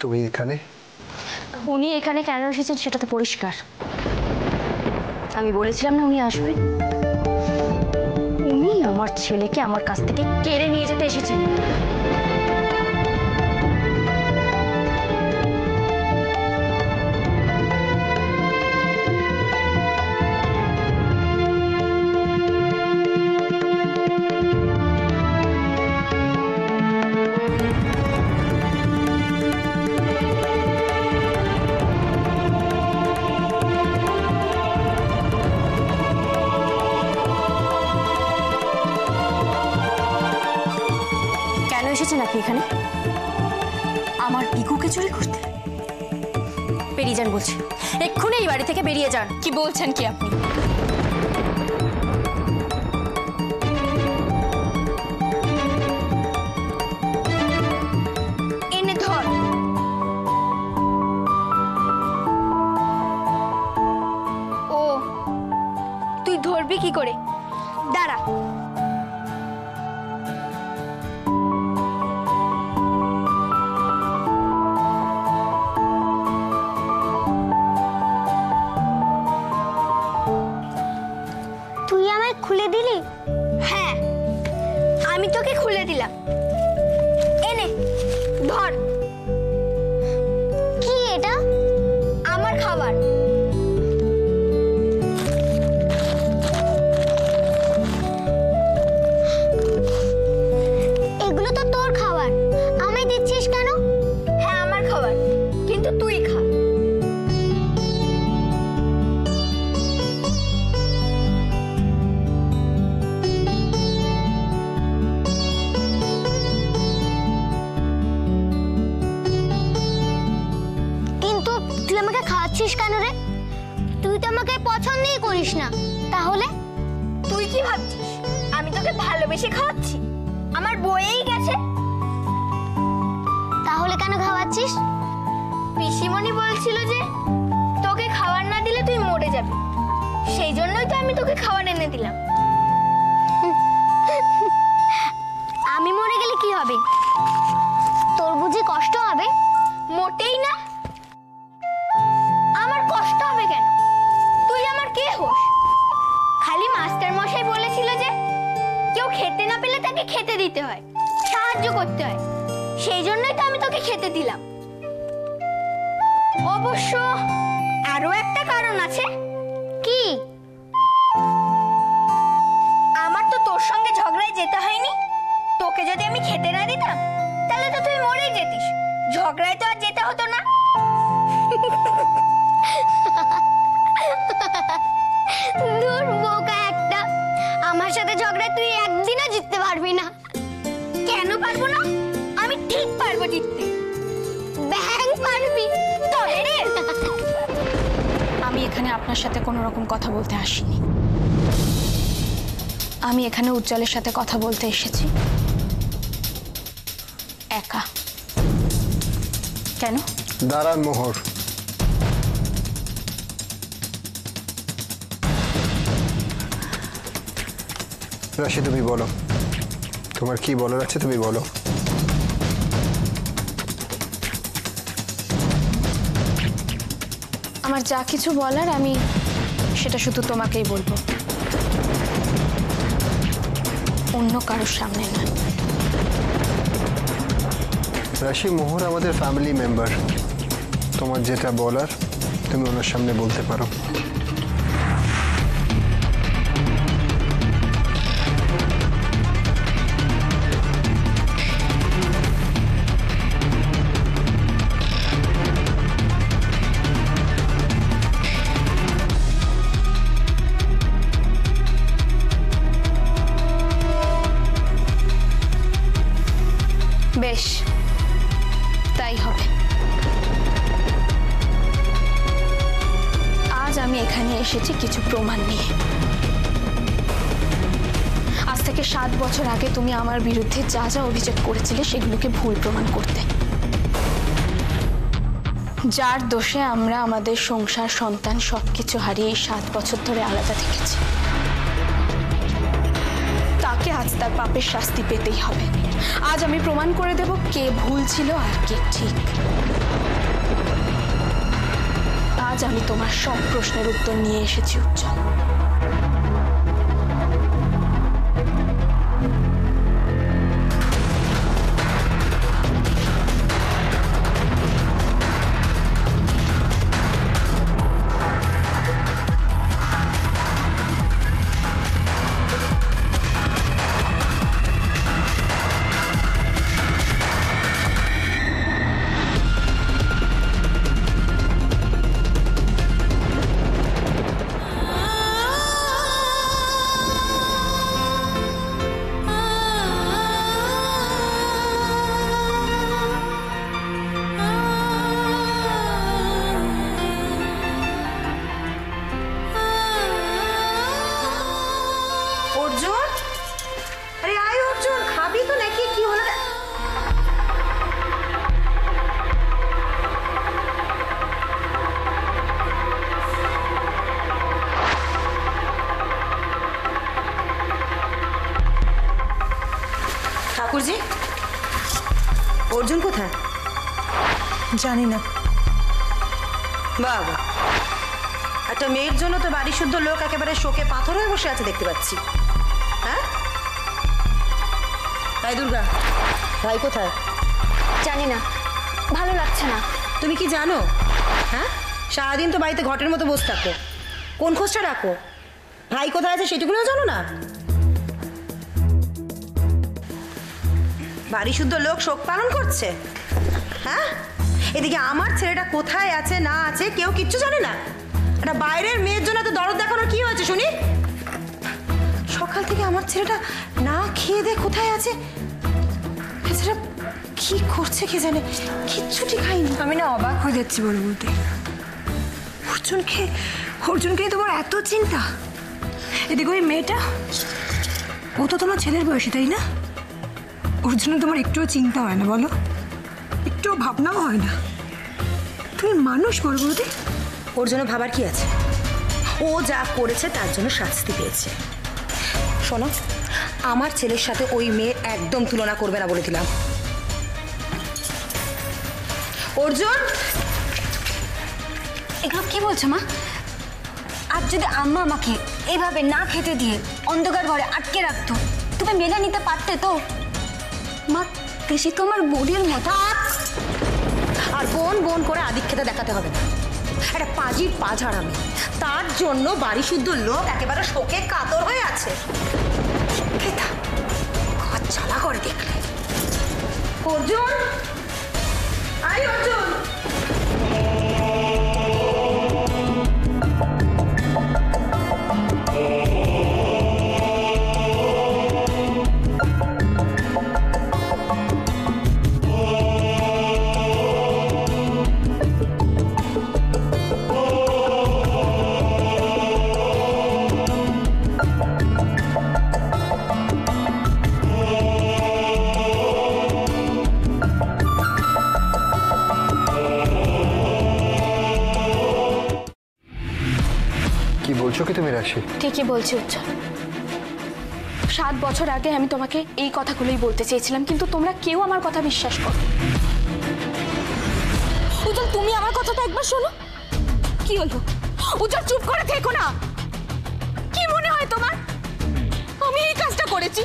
তুমি এখানে? উনি এখানে কেন এসেছেন সেটা তো পরিষ্কার। আমি বলেছিলাম না উনি আসবেন। উনি আমার ছেলেকে আমার কাছ থেকে কেড়ে নিয়ে যেতে এসেছেন। এসেছেন আপনি এখানে আমার পিকুকে চুরি করতে? বেরিয়ে যান বলছি, এক্ষুনি এই বাড়ি থেকে বেরিয়ে যান। কি বলছেন কি আপনি? এনে ধর। ও তুই ধরবি কি করে? দাঁড়া। খুলে দিলি? হ্যাঁ, আমি তোকে খুলে দিলাম। এনে ধর। কি এটা? আমার খাবার। এগুলো তো তোর খাবার, আমায় দিচ্ছিস কেন? হ্যাঁ আমার খাবার, কিন্তু তুই খা। তুই আমাকে খাওয়াচ্ছিস কেন রে? তুই তো আমাকে পছন্দই করিস না। তাহলে তুই কি ভাবছিস আমি তোকে ভালোবেসে খাওয়াচ্ছি? আমার বইয়েই গেছে। তাহলে কেন খাওয়াচ্ছিস? পিসিমণি বলছিল যে তোকে খাবার না দিলে তুই মরে যাবি, সেই জন্যই তো আমি তোকে খাবার এনে দিলাম। আমি মরে গেলে কি হবে? তোর বুঝি কষ্ট হবে? মোটেই না। আমার কষ্ট হবে কেন? তুই আমার কে হোস? খালি মাস্টার মশাই বলেছিল যে কেউ খেতে না পেলে তাকে খেতে দিতে হয়, সাহায্য করতে হয়, সেই জন্যই তো আমি তোকে খেতে দিলাম। অবশ্য আরো একটা কারণ আছে। কি? আমার তো তোর সঙ্গে ঝগড়ায় যেতে হয়নি। তোকে যদি আমি খেতে না দিতাম তাহলে তো তুই মরেই যেতিস, ঝগড়ায় তো আর যেতে হতো না। দূর বোকা একটা, আমার সাথে ঝগড়ায় তুই একদিনও জিততে পারবি না। কেন পারবো না? আমি ঠিক পারবো জিততে। ব্যাং পারবি তবে রে। আমি এখানে আপনার সাথে কোনো রকম কথা বলতে আসিনি। আমি এখানে উজ্জ্বলের সাথে কথা বলতে এসেছি একা। কেন? দাঁড়ান মোহর। রাশি তুমি বলো, তোমার কি বলার আছে তুমি বলো। আমার যা কিছু বলার আমি সেটা শুধু তোমাকেই বলবো, অন্য কারোর সামনে না। রাশি, মোহর আমাদের ফ্যামিলি মেম্বার, তোমার যেটা বলার তুমি ওনার সামনে বলতে পারো। বেশ, তাই হবে। আজ আমি এখানে এসেছি কিছু প্রমাণ নিয়ে। আজ থেকে 7 বছর আগে তুমি আমার বিরুদ্ধে যা যা অভিযোগ করেছিলে সেগুলোকে ভুল প্রমাণ করতে। যার দোষে আমরা আমাদের সংসার, সন্তান সবকিছু হারিয়ে 7 বছর ধরে আলাদা থেকেছি, তাকে আজ তার পাপের শাস্তি পেতেই হবে। আজ আমি প্রমাণ করে দেব কে ভুল ছিল আর কে ঠিক। আজ আমি তোমার সব প্রশ্নের উত্তর নিয়ে এসেছি উজ্জ্বল। অর্জুন, আরে আয় অর্জুন, খাবি তো নাকি? কি হলো রে? ঠাকুরজি, অর্জুন কোথায়? জানি না। বাবা, একটা মেয়ের জন্য তো বাড়ি শুদ্ধ লোক একেবারে শোকে পাথর হয়ে বসে আছে দেখতে পাচ্ছি। হ্যাঁ, তাই দুর্গা, ভাই কোথায়? জানি না, ভালো লাগছে না। তুমি কি জানো? হ্যাঁ, সারাদিন তো বাড়িতে ঘটের মতো বসে থাকো, কোন খোঁজটা রাখো? ভাই কোথায় আছে সেটুকুও জানো না? বাড়ি শুদ্ধ লোক শোক পালন করছে। হ্যাঁ, এদিকে আমার ছেলেটা কোথায় আছে না আছে কেউ কিচ্ছু জানে না। একটা বাইরের মেয়ের জন্য তো দরদ দেখানোর কি হয়েছে শুনি? সকাল থেকে আমার ছেলেটা না খেয়ে দে কোথায় আছে, সেটা কি করছে কে জানে, কিচ্ছুটি খাইনি। আমি না অবাক হয়ে যাচ্ছি বলে বলতে। অর্জুনকে তোমার এত চিন্তা? এদিকে ওই মেয়েটা, ও তো তোমার ছেলের বয়সী, তাই না? ওর জন্য তোমার একটুও চিন্তা হয় না বলো? একটুও ভাবনাও হয় না? তুমি মানুষ বড় বলতে? ওর জন্য ভাবার কি আছে? ও যা করেছে তার জন্য শাস্তি পেয়েছে। শোনো, আমার ছেলের সাথে ওই মেয়ের একদম তুলনা করবে না বলে দিলাম। অর্জুন, এগুলো কি বলছো মা? আজ যদি আম্মা আমাকে এইভাবে না খেতে দিয়ে অন্ধকার ঘরে আটকে রাখতো, তুমি মেনে নিতে পারতে তো? মা, দেশি তো আমার বোনের মতো। আর বোন বোন করে আদিক্ষেতা দেখাতে হবে না। একটা পাজি পাঝাড় আমি, তার জন্য বাড়ি শুদ্ধ লোক একেবারে শোকে কাতর হয়ে আছে। কাজ চালা করে দেখলে। অর্জুন, আয় অর্জুন। কি বলছো কি তুমি রাশি? ঠিকই বলছি উজ্জ্বল। 7 বছর আগে আমি তোমাকে এই কথাগুলোই বলতে চেয়েছিলাম, কিন্তু তোমরা কেউ আমার কথা বিশ্বাস করো। উজ্জ্বল, তুমি আমার কথাটা একবার শোনো। কি হলো উজ্জ্বল? চুপ করে থেকো না। কি মনে হয় তোমার আমি এই কাজটা করেছি?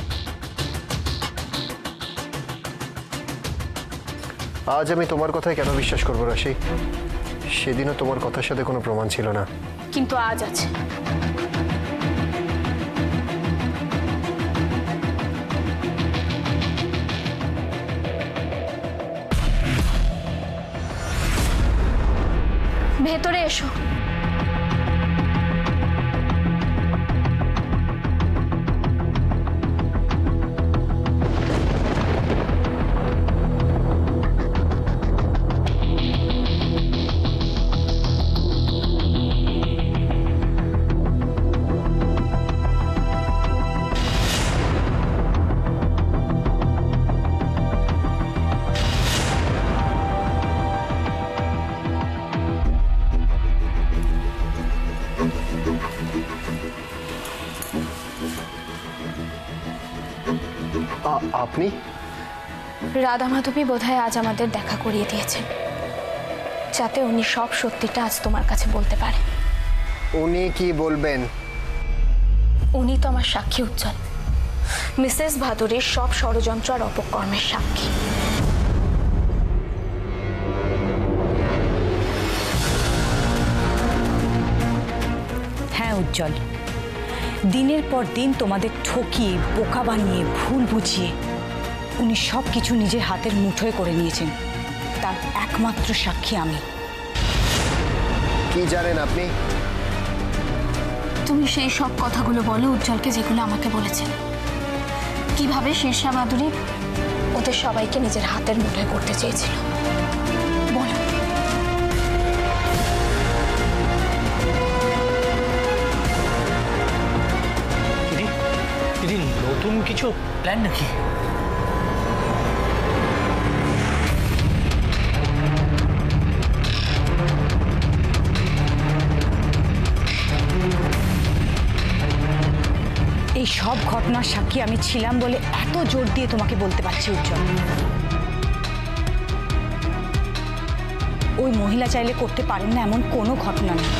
আজ আমি তোমার কথায় কেন বিশ্বাস করবো রাশি? সেদিনও তোমার কথার সাথে কোনো প্রমাণ ছিল না, কিন্তু আজ আছে। ভেতরে এসো। আপনি? রাধা মাধবী বোধহয় আজ আমাদের দেখা করিয়ে দিয়েছেন। যাতে উনি সব সত্যিটা আজ তোমার কাছে বলতে পারে। উনি কি বলবেন? উনি তো আমার সাক্ষী উজ্জ্বল, মিসেস ভাদুরীর সব ষড়যন্ত্র আর অপকর্মের সাক্ষী। হ্যাঁ উজ্জ্বল, দিনের পর দিন তোমাদের ঠকিয়ে, বোকা বানিয়ে, ভুল বুঝিয়ে উনি সব কিছু নিজের হাতের মুঠোয় করে নিয়েছেন। তার একমাত্র সাক্ষী আমি। কি জানেন আপনি? তুমি সেই সব কথাগুলো বলো উজ্জ্বলকে, যেগুলো আমাকে বলেছেন। কিভাবে শীর্ষা মাধুরী ওদের সবাইকে নিজের হাতের মুঠোয় করতে চেয়েছিল, বলো। দিদি, নতুন কিছু প্ল্যান নাকি? এই সব ঘটনার সাক্ষী আমি ছিলাম বলে এত জোর দিয়ে তোমাকে বলতে পারছি উজ্জ্বল। ওই মহিলা চাইলে করতে পারেন না এমন কোনো ঘটনা নেই।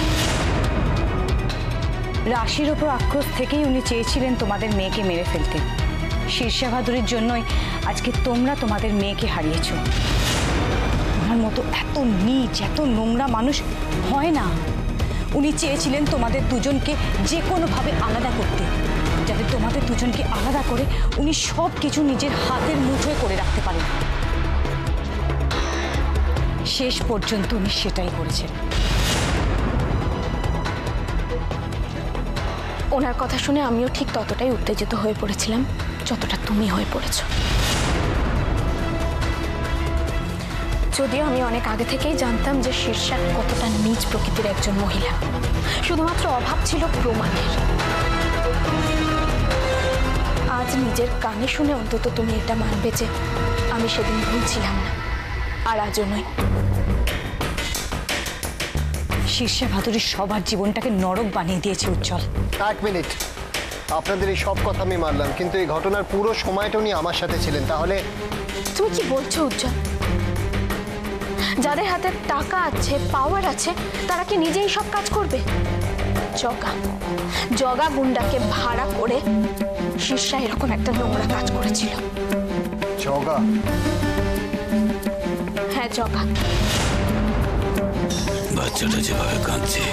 রাশির ওপর আক্রোশ থেকেই উনি চেয়েছিলেন তোমাদের মেয়েকে মেরে ফেলতে। শীর্ষা ভাদুরীর জন্যই আজকে তোমরা তোমাদের মেয়েকে হারিয়েছ। ওনার মতো এত নীচ, এত নোংরা মানুষ হয় না। উনি চেয়েছিলেন তোমাদের দুজনকে যে কোনোভাবে আলাদা করতে, যাতে তোমাদের দুজনকে আলাদা করে উনি সব কিছু নিজের হাতের মুঠোয় করে রাখতে পারেন। শেষ পর্যন্ত উনি সেটাই করেছেন। ওনার কথা শুনে আমিও ঠিক ততটাই উত্তেজিত হয়ে পড়েছিলাম যতটা তুমি হয়ে পড়েছো। যদিও আমি অনেক আগে থেকেই জানতাম যে শীর্ষা কতটা নীচ প্রকৃতির একজন মহিলা, শুধুমাত্র অভাব ছিল প্রমাণের। আজ নিজের কানে শুনে অন্তত তুমি এটা মানবে যে আমি সেদিন ভুলছিলাম না, আর আজও নই। শীর্ষা ভাদুরী সবার জীবনটাকে নরক বানিয়ে দিয়েছে উজ্জ্বল। এক মিনিট, আপনাদের এই সব কথা আমি মানলাম, কিন্তু এই ঘটনার পুরো সময়টা উনি আমার সাথে ছিলেন। তাহলে তুমি কি বলছো উজ্জ্বল? যাদের হাতে টাকা আছে, পাওয়ার আছে, তারা কি নিজেই সব কাজ করবে? জগা গুন্ডাকে ভাড়া করে শীর্ষা এরকম একটা নোংরা কাজ করেছিল। জগা? হ্যাঁ, জগা। বাচ্চাটা যেভাবে কাঁদছে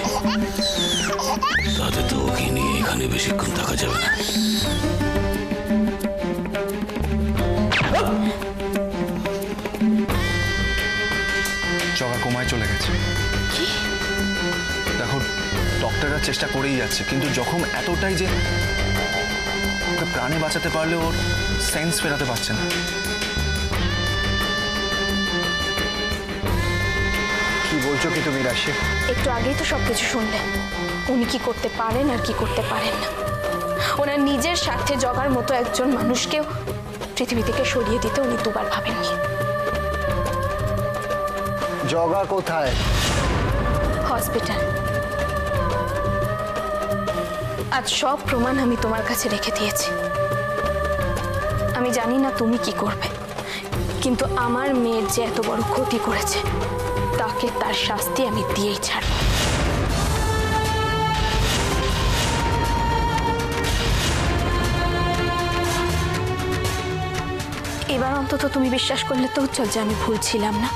তাতে তো ওকে নিয়ে এখানে বেশিক্ষণ থাকা যাবে না। জগা কোমায় চলে গেছে। দেখো, ডক্টররা চেষ্টা করেই যাচ্ছে, কিন্তু জখম এতটাই যে ওকে প্রাণে বাঁচাতে পারলে ওর সেন্স ফেরাতে পারছে না। কি বলছো কি তুমি রাশি? একটু আগেই তো সবকিছু শুনলে। উনি কি করতে পারেন আর কি করতে পারেন না। ওনার নিজের স্বার্থে জগার মতো একজন মানুষকেও পৃথিবী থেকে সরিয়ে দিতে উনি দুবার ভাবেননি। জগা কোথায়? হসপিটাল। আজ সব প্রমাণ আমি তোমার কাছে রেখে দিয়েছি। আমি জানি না তুমি কি করবে, কিন্তু আমার মেয়ের যে এত বড় ক্ষতি করেছে তাকে তার শাস্তি আমি দিয়েই ছাড়ব। এবার অন্তত তুমি বিশ্বাস করলে তো উজ্জ্বল যে আমি ভুল ছিলাম না,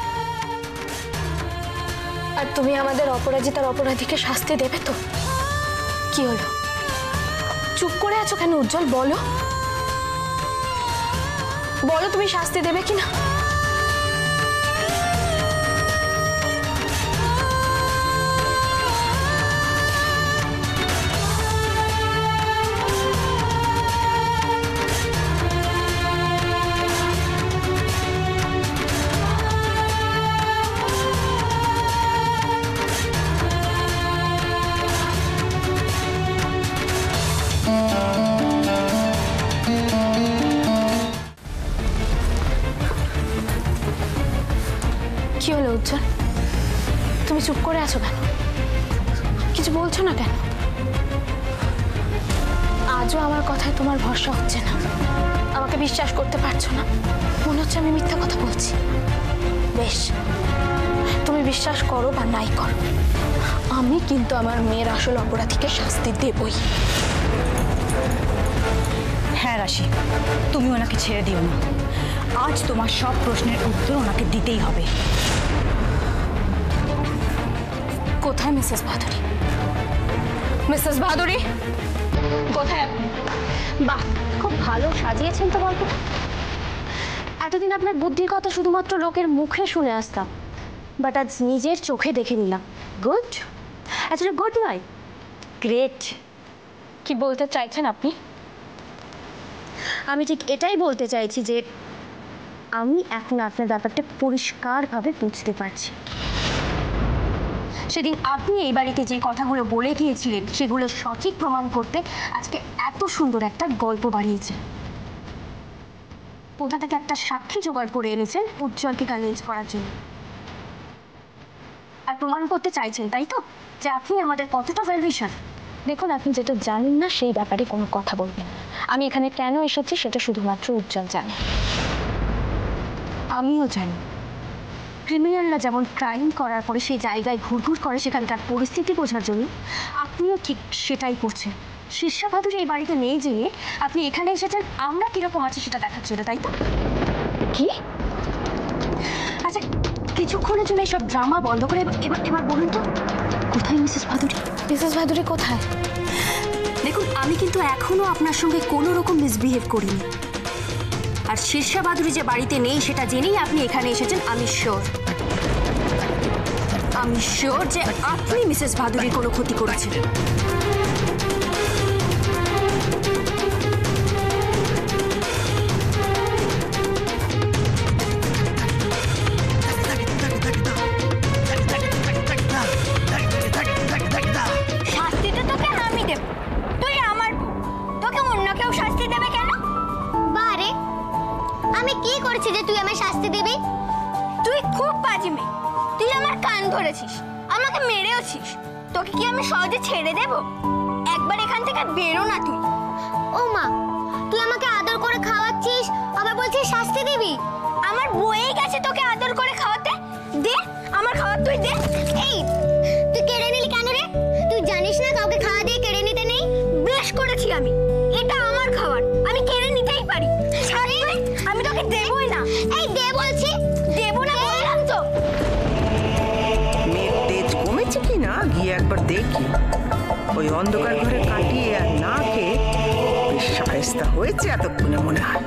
আর তুমি আমাদের অপরাজিতার অপরাধীকে শাস্তি দেবে তো? কি হলো, চুপ করে আছো কেন উজ্জ্বল? বলো বলো, তুমি শাস্তি দেবে কিনা? কি হলো উজ্জ্বল, তুমি চুপ করে আছো কেন? কিছু বলছো না কেন? আজও আমার কথায় তোমার ভরসা হচ্ছে না, আমাকে বিশ্বাস করতে পারছো না। মনে হচ্ছে আমি মিথ্যা কথা বলছি। বেশ, তুমি বিশ্বাস করো বা নাই করো, আমি কিন্তু আমার মেয়ের আসল অপরাধীকে শাস্তি দেবই। হ্যাঁ রাশি, তুমি ওনাকে ছেড়ে দিও না। আজ তোমার সব প্রশ্নের উত্তর ওনাকে দিতেই হবে। কোথায় মিসেস ভাদুরী? মিসেস ভাদুরী কোথায় আপনি? বাহ, খুব ভালো সাজিয়েছেন তো গল্পটা। এতদিন আপনার বুদ্ধির কথা শুধুমাত্র লোকের মুখে শুনে আসতাম, বাট আজ নিজের চোখে দেখে নিলাম। গুড, অ্যাকচুয়ালি গুড নয়, গ্রেট। কি বলতে চাইছেন আপনি? আমি ঠিক এটাই বলতে চাইছি যে আমি এখন আপনার ব্যাপারটা পরিষ্কারভাবে বুঝতে পারছি। সেদিন আপনি এই বাড়িতে যে কথাগুলো বলে গিয়েছিলেন সেগুলো সঠিক প্রমাণ করতে আজকে এত সুন্দর একটা গল্প বানিয়েছে। কোথা থেকে একটা সাক্ষী জোগাড় করে এনেছেন উজ্জ্বলকে কনভিন্স করার জন্য, আর প্রমাণ করতে চাইছেন, তাই তো, যে আপনি আমাদের কতটা ভ্যালুয়েশন। দেখুন, আপনি যেটা জানেন না সেই ব্যাপারে কোনো কথা বলবেন। আমি এখানে কেন এসেছি সেটা শুধুমাত্র উজ্জ্বল জানে। আমিও জানি ক্রিমিনালরা যেমন ক্রাইম করার পরে সেই জায়গায় ঘুরঘুর করে সেখানকার পরিস্থিতি বোঝার জন্য, আপনিও ঠিক সেটাই করছেন। শীর্ষা ভাদুরী এই বাড়িতে নেই যে আপনি এখানে এসেছেন আমরা কিরকম আছি সেটা দেখার জন্য, তাই তো? কি? আচ্ছা, কিছুক্ষণের জন্য এইসব ড্রামা বন্ধ করে এবার বলুন তো, কোথায় মিসেস ভাদুরী? মিসেস ভাদুরী কোথায়? দেখুন, আমি কিন্তু এখনো আপনার সঙ্গে কোনো রকম মিসবিহেভ করিনি, আর শীর্ষা ভাদুরী যে বাড়িতে নেই সেটা জেনেই আপনি এখানে এসেছেন। আমি শিওর যে আপনি মিসেস ভাদুরীর কোনো ক্ষতি করেছেন। শাস্তিটা তোকে আমি দেব, তুই আমার, তোকে অন্য কেউ শাস্তি দেবে কেন? বারে, আমি কি করেছি যে তুই আমায় শাস্তি দিবি? তুই খুব বাজে মেয়ে, তুই আমার কান ধরেছিস, আমাকে মেরেওছিস। তোকে কি আমি সহজে ছেড়ে দেব? একবার এখান থেকে বেরো না তুই। ও মা, তুই আমাকে আদর করে খাওয়াচ্ছিস, আবার বলছিস শাস্তি দিবি? আমার বয়েই গেছে তোকে আদর করে খাওয়াতে। দে আমার খাবার, তুই দে। এই তুই কেড়ে নিলি কেন রে? তুই জানিস না কাউকে খাওয়া দিয়ে কেড়ে নিতে নেই? বেশ করেছি আমি, এটা আমার খাবার, আমি কেড়ে নিতেই পারি। আমি তোকে দেবই না। এই দে বলছি, দেব না বললাম তো। মেয়ের তেজ কমেছে কি না গিয়ে একবার দেখি। ওই অন্ধকার ঘরে কাটিয়ে আর না খেয়ে বেশ শায়েস্তা হয়েছে এতক্ষণে মনে হয়।